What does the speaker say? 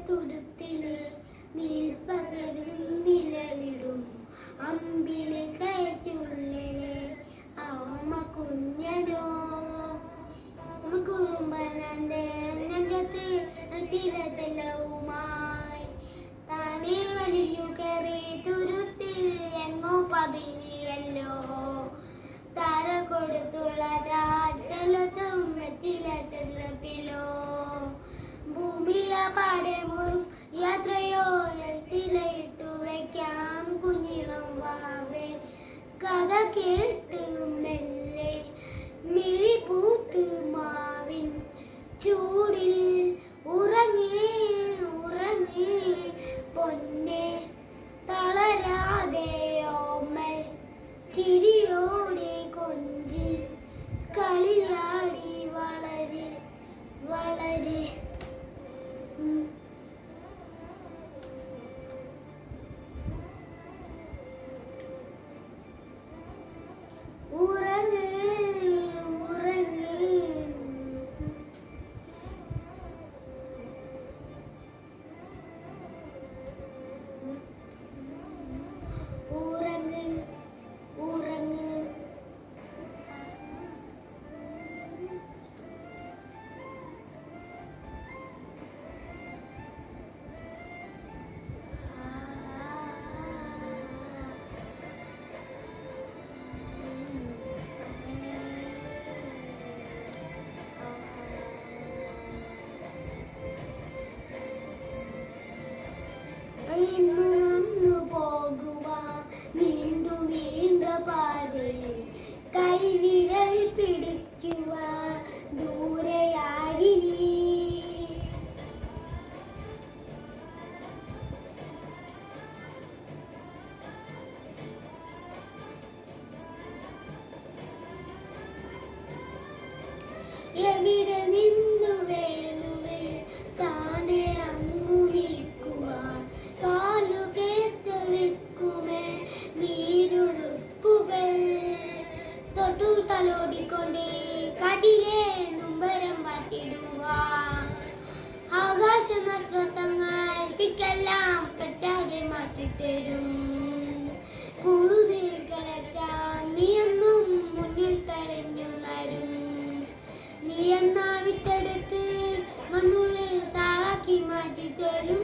തുടുത്തില് നീൽപ്പകരും നിലവിടും അമ്പിളി കയറ്റുള്ളിലെ അമ്മ കുഞ്ഞനോ കുറുമ്പനന്റെ നെഞ്ചത്ത് തിരതലവുമായി താനേ വലിഞ്ഞു കയറി തുരുത്തിൽ എങ്ങോ പതുങ്ങിയല്ലോ. താര കൊടുത്തുള്ള ചലത്തും ചെല്ലത്തിലോ ഭൂമിയ പാടെ മുറും യാത്രയോ എത്തിലയിട്ടു വയ്ക്കാം കുഞ്ഞിളം വാവേ. കഥ കേട്ട് മെല്ലെ മിഴി പൂത്ത് മാവിൻ ചൂടിൽ ഉറങ്ങേ പൊന്നെ തളരാതെ ഓമൽ ചിരിയോടെ കൊഞ്ചി കളിയാടി വളരെ ഉറങ്ങ് ഇന്നു പോകുവാൻ നീണ്ട പാതയിൽ കൈവിരൽ പിടിക്കുവാൻ ദൂരെയാരിനി. എവിടെ നിന്നു വേലുവേ താനെ അങ്ങു നീക്കുവാൻ കാലുകേത്ത് വെക്കുമേ നീരുറുപ്പുകൾ തൊട്ടു തലോടിക്കൊണ്ടേ കാറ്റിലെ നുംബരം പാറ്റിടുവാൻ ആകാശ നക്ഷത്രങ്ങൾ തിക്കെല്ലാം പറ്റാതെ മാറ്റിത്തരും. കൂടുതൽ കലറ്റാൻ നീയൊന്നും മുന്നിൽ തടഞ്ഞു നരും. നീ എന്നാ വിത്തെടുത്ത് മണ്ണുള്ളിൽ താളാക്കി മാറ്റിത്തരും.